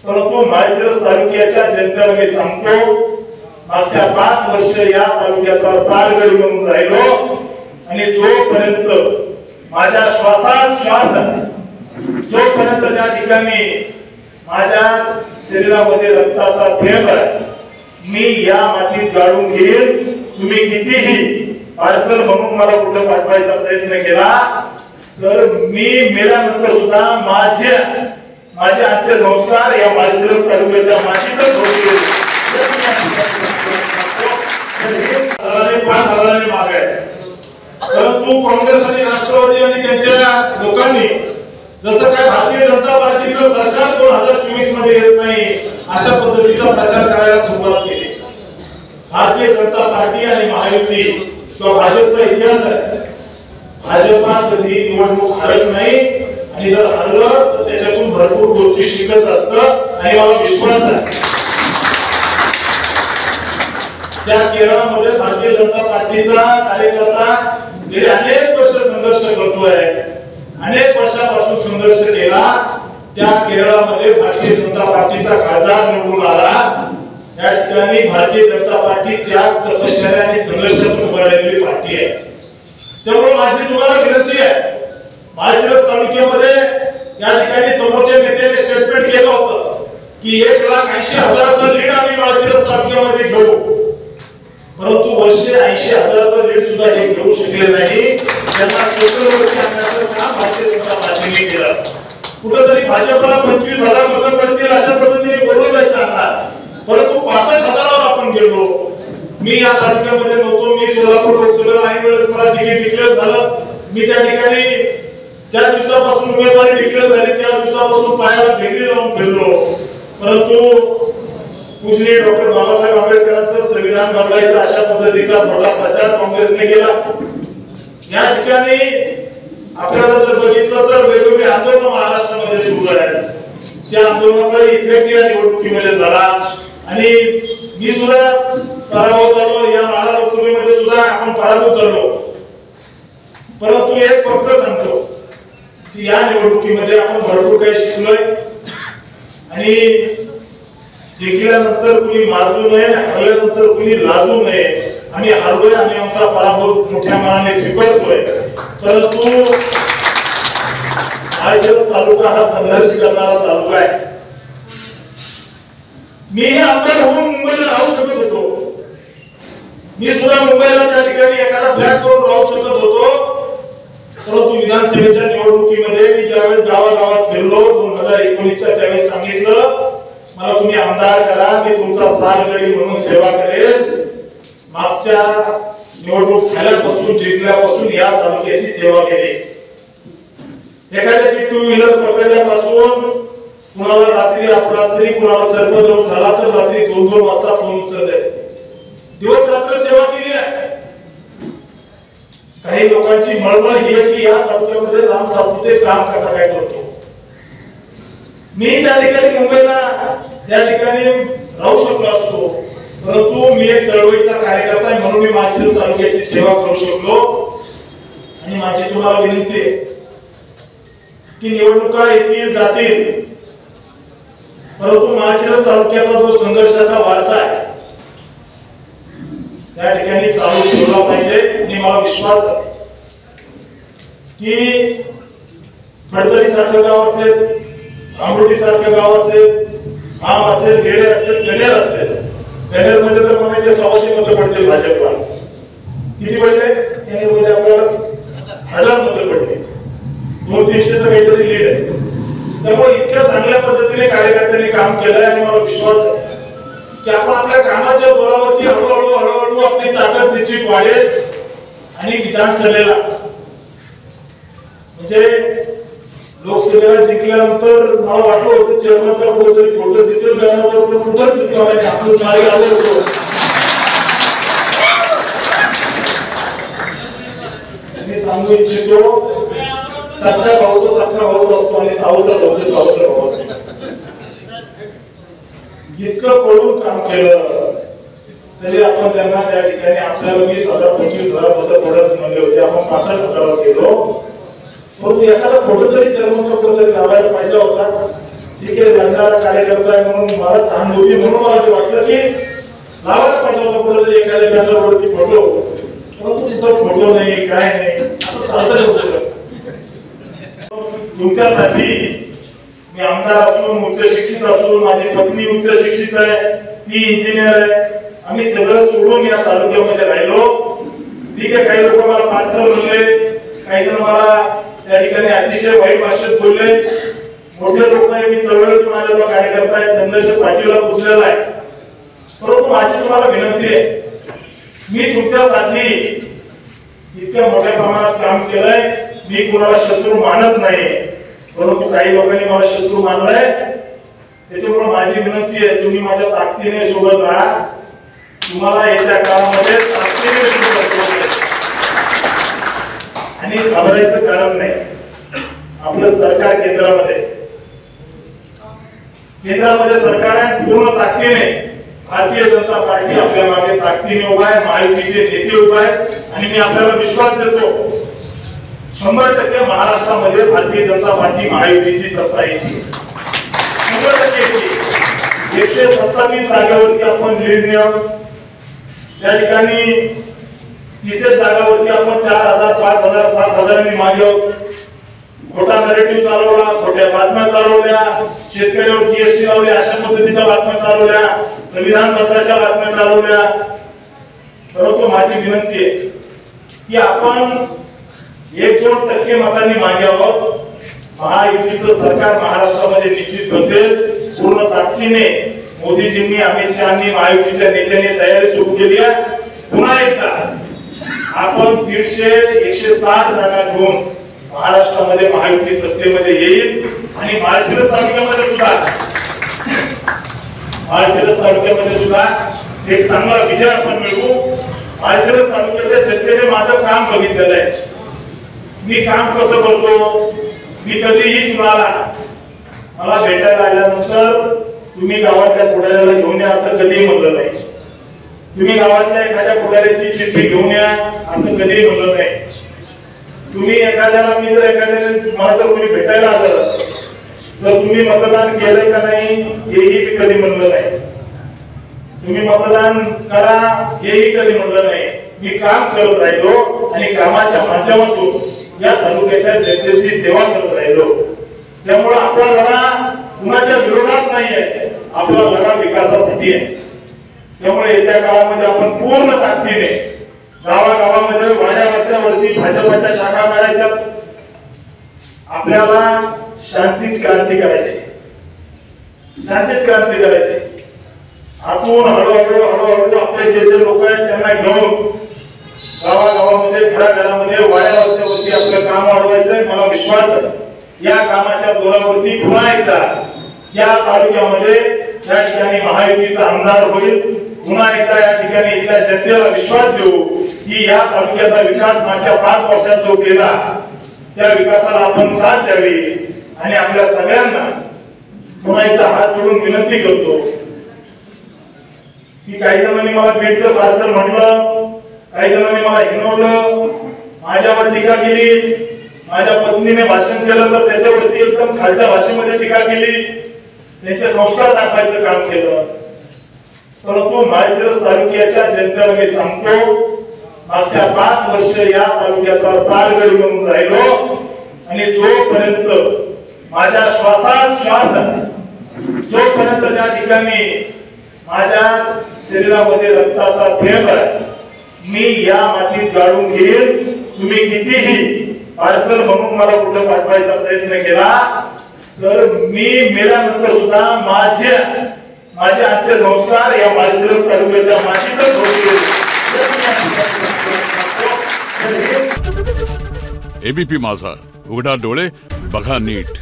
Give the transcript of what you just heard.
परंतु माळशिरस तालुक्याच्या जनतेला मी सांगतो, मागच्या 5 वर्ष या तालुक्याचा सारगडी म्हणून राहिलो आणि जोपर्यंत माझ्या श्वासात श्वास जोपर्यंत त्या ठिकाणी माझ्या शरीरामध्ये रक्ताचा थेंब आहे, मी या मातीत गाडून घेईन. तुम्ही कितीही पार्सल म्हणून मला कुठे पाठवायचा प्रयत्न केला तर मी मेल्यानंतर सुद्धा माझे अंत्यसंस्कार या माळशिरस तालुक्याच्या मातीतच होतील. 5 हजारांनी मागे आहे. परंतु काँग्रेस आणि राष्ट्रवादी आणि त्यांच्या लोकांनी जसं काय भारतीय जनता पार्टीचं सरकार 2024 मध्ये येत नाही अशा पद्धतीचा प्रचार करायला सुरुवात केली. भारतीय जनता पार्टी आणि महायुती किंवा भाजपचा इतिहास आहे. भाजपा कधी निवडणूक हरत नाही आणि जर हरलं तर त्याच्यातून भरपूर गोष्टी शिकत असतं आणि मला विश्वास आहे ज्या केरळमध्ये भारतीय जनता पार्टीचा कार्यकर्ता गेले अनेक वर्ष संघर्ष करतोय, अनेक वर्षापासून संघर्ष केला, त्या केरळमध्ये भारतीय जनता पार्टीचा खासदार निवडून आला. या ठिकाणी भारतीय जनता पार्टी त्याग, तपश्चर्या आणि संघर्षातून उभं राहिलेली पार्टी आहे. त्यामुळे माझी तुम्हाला विनंती आहे, माळशिरस तालुक्यामध्ये या ठिकाणी समोरच्या नेत्याने स्टेटमेंट केलं होतं की 1,80,000चं लीड आम्ही माळशिरस तालुक्यामध्ये घेऊ, परंतु वर्षे 80,000चं लीड सुद्धा हे घेऊ शकले नाही. त्यांना सोशलवरती आणण्याचं काम भारतीय जनता पार्टीने केलं. कुठेतरी भाजपला 25,000 मतं पडतील अशा पद्धतीने बोललं जायचं आता, परंतु 65,000वर आपण गेलो. मी या तालुक्यामध्ये नव्हतो, मी सोलापूर लोकसभेला ऐन वेळेस मला तिकीट डिक्लेअर झालं. मी त्या ठिकाणी ज्या दिवसापासून उमेदवारी डिक्लेअर झाली त्या दिवसापासून पायाला भेंडी लावून फिरलो. परंतु पूजनीय डॉक्टर बाबासाहेब आंबेडकरांचं संविधान बदलायचं अशा पद्धतीचा मोठा प्रचार काँग्रेसने केला. या ठिकाणी आपल्याला जर बघितलं तर वेगवेगळे आंदोलन महाराष्ट्रामध्ये सुरू आहेत. त्या आंदोलनाचा इफेक्ट या निवडणुकीमध्ये झाला आणि मी सुद्धा पराभूत झालो. या माढा लोकसभेमध्ये सुद्धा आपण पराभूत झालो. परंतु एक फक्त सांगतो की या निवडणुकीमध्ये आपण भरपूर काही शिकलोय आणि जिंकल्यानंतर कुणी माजू नये, हरल्यानंतर कुणी लाजू नये. आम्ही हरलोय आणि आमचा पराभव मोठ्या मनाने स्वीकारतोय. परंतु माळशिरस तालुका हा संघर्ष करणारा तालुका आहे. मी हे आमदार होऊन मुंबईला राहू शकत होतो. मी सुद्धा मुंबईला त्या ठिकाणी एखादा फ्लॅट करून राहू शकत होतो. परंतु विधानसभेच्या निवडणुकीमध्ये मी ज्यावेळेस गावागावात फिरलो 2019च्या त्यावेळेस सांगितलं मला तुम्ही आमदार करा, मी तुमचा सारगडी म्हणून सेवा करेन. मागच्या निवडणूक झाल्यापासून जिंकल्यापासून या तालुक्याची सेवा केली. एखाद्याची 2 व्हीलर पकडल्यापासून कुणाला रात्री अपरात्री कुणाला सर्पदोष झाला तर रात्री 2-2 वाजता फोन उचलले. दिवस रात्र सेवा केली आहे. काही लोकांची मळमळ ही आहे की या तालुक्यामध्ये राम सातपुते काम कसा काय करतो. मी त्या ठिकाणी मुंबईला त्या ठिकाणी राहू शकलो असतो, परंतु मी एक चळवळीचा कार्यकर्ता आहे म्हणून मी माळशिरस तालुक्याची सेवा करू शकलो. आणि माझी तुम्हाला विनंती आहे की निवडणुका येतील जातील, परंतु माळशिरस तालुक्याचा जो संघर्षाचा वारसा आहे त्या ठिकाणी चालू ठेवला पाहिजे. आणि मला विश्वास आहे की फडतरी सारखं गाव असेल, आंबोटी सारखं गाव असेल, आम असेल, गेडे असेल, कनेर असेल, कनेर मध्ये तर कोणाचे 100 मतं पडतील भाजपला. किती पडले कनेर मध्ये? आपल्याला 1000 मतं पडले. 200-300चं काहीतरी लीड आहे. त्यामुळे इतक्या चांगल्या पद्धतीने कार्यकर्त्यांनी काम केलंय आणि मला विश्वास आहे की आपण आपल्या कामाच्या जोरावरती हळूहळू आपली ताकद निश्चित वाढेल. आणि विधानसभेला म्हणजे लोकसभेला जिंकल्यानंतर मला वाटलं होतं चेअरमनचा कुठेतरी फोटो दिसेल बॅनरवर, पण कुठंच दिसला नाही. आपण मागे आलो होतो. मी सांगू इच्छितो सख्खा भाऊ तो सख्खा भाऊ असतो आणि सावत्र भाऊ तो सावत्र भाऊ असतो. इतकं पळून काम केलं तरी आपण त्यांना त्या ठिकाणी आपल्याला 20,000-25,000 मतं पडत म्हणले होते. आपण 65,000 गेलो. परंतु एखादा फोटो तरी चेअरमनचा कुठेतरी लावायला पाहिजे होता. ठीक आहे, जनता कार्यकर्ता आहे म्हणून मला सहानुभूती म्हणून मला ते वाटलं की लावायला पाहिजे होता कुठे एखाद्या बॅनरवरती फोटो, परंतु तिथं फोटो नाही काय नाही असं चालतं होतं. तुमच्यासाठी मी आमदार असून उच्च शिक्षित असून माझी पत्नी उच्च शिक्षित आहे, ती इंजिनियर आहे, आम्ही सगळं सोडून या तालुक्यामध्ये राहिलो. ठीक आहे, काही लोक मला पार्सल बोलले, काही जण मला त्या ठिकाणी अतिशय वाईट भाषेत बोलले. मोठे लोक आहे, मी चळवळीतून आलेलो कार्यकर्ता आहे, संघर्ष पाचवीला पोचलेला आहे. परंतु माझी तुम्हाला विनंती आहे, मी तुमच्यासाठी इतक्या मोठ्या प्रमाणात काम केलंय. मी कुणाला शत्रू मानत नाही, परंतु काही लोकांनी मला शत्रू मानलाय. त्याच्यामुळे माझी विनंती आहे, तुम्ही माझ्या ताकदीने सोबत राहा. तुम्हाला येत्या काळामध्ये ताकदीने सोबत आणि घाबरायचं कारण नाही. आपलं सरकार केंद्रामध्ये सरकार आहे, पूर्ण ताकदीने भारतीय जनता पार्टी आपल्या मागे ताकदीने उभा आहे, महायुतीचे नेते उभा आहे. आणि मी आपल्याला विश्वास देतो 100% महाराष्ट्रामध्ये भारतीय जनता पार्टी महायुतीची सत्ता येते. 100% 127 जागेवरती आपण लीड मिळवू. त्या ठिकाणी 30 जागावरती आपण 4000, 5000, 7000 मागे खोटा नरेटिव्ह चालवला, खोट्या बातम्या चालवल्या, शेतकऱ्यावर जीएसटी लावली, अशा पद्धतीच्या बातम्या चालवल्या, संविधान बदलाच्या बातम्या चालवल्या. परंतु माझी विनंती आहे की आपण 1-2% मतांनी मागे आहोत. महायुतीचं सरकार महाराष्ट्रामध्ये निश्चित बसेल. पूर्ण ताकदीने मोदीजींनी, अमित शहानी, महायुतीच्या नेत्यांनी तयारी सुरू केली आहे. पुन्हा एकदा आपण 160 जागा घेऊन महाराष्ट्रामध्ये महायुती सत्तेमध्ये येईल. आणि माळशिरस तालुक्यामध्ये सुद्धा एक चांगला विजय आपण मिळवू. माळशिरस तालुक्याच्या जनतेने माझं काम बघितलेलं आहे. मी काम कसं करतो. मी कधीही तुम्हाला मला भेटायला आल्यानंतर तुम्ही गावातल्या पुढाऱ्याला घेऊन या असं कधीही म्हणलं नाही. तुम्ही गावातल्या एखाद्या पुढाऱ्याची चिठ्ठी घेऊन या असं कधीही म्हणलं नाही. तुम्ही एखाद्याला, मी जर एखाद्याला मला जर कोणी भेटायला आलं तर तुम्ही मतदान केलंय का नाही हेही मी कधी म्हणलं नाही. तुम्ही मतदान करा हेही कधी म्हणलं नाही. मी काम करत राहिलो आणि कामाच्या माध्यमातून या तालुक्याच्या जनतेची सेवा करत राहिलो. त्यामुळे आपला लढा कुणाच्या विरोधात नाहीये, आपला लढा विकासासाठी आहे. त्यामुळे येत्या काळामध्ये आपण पूर्ण ताकदीने गावागावामध्ये, वाड्या वस्त्यावरती भाजपच्या शाखा काढायच्या. आपल्याला शांतीच क्रांती करायची, शांतीच क्रांती करायची. आतून हळूहळू आपले जे लोक आहेत त्यांना घेऊन गावागावामध्ये, घराघरामध्ये, वाड्या वस्त्यावरती आपलं काम वाढवायचंय. मला विश्वास आहे या कामाच्या जोरावरती पुन्हा एकदा या तालुक्यामध्ये त्या ठिकाणी महायुतीचा आमदार होईल. पुन्हा एकदा या ठिकाणी इथल्या जनतेला विश्वास देऊ की या तालुक्याचा विकास मागच्या 5 वर्षात जो केला त्या विकासाला आपण साथ द्यावी. आणि आपल्या सगळ्यांना पुन्हा एकदा हात जोडून विनंती करतो की काही जणांनी मला बीडचं पार्सल म्हटलं, काही जणांनी मला हिनवलं, माझ्यावर टीका केली, माझ्या पत्नीने भाषण केलं तर त्याच्यावरती एकदम खालच्या भाषेमध्ये टीका केली, त्यांचे संस्कार दाखवायचं काम केलं. परंतु माळशिरस तालुक्याच्या जनतेला मी सांगतो, मागच्या 5 वर्ष या तालुक्याचा सारगडी म्हणून राहिलो. आणि जोपर्यंत माझ्या श्वासात श्वास आहे, जोपर्यंत त्या ठिकाणी माझ्या शरीरामध्ये रक्ताचा थेंब आहे, मी या मातीत गाडून घेईल. तुम्ही कितीही पार्सल म्हणून मला कुठे पाठवायचा प्रयत्न केला तर मी मेल्यानंतर सुद्धा माझे अंत्यसंस्कार या माळशिरस तालुक्याच्या मातीतच होतील. एबीपी माझा, उघडा डोळे बघा नीट.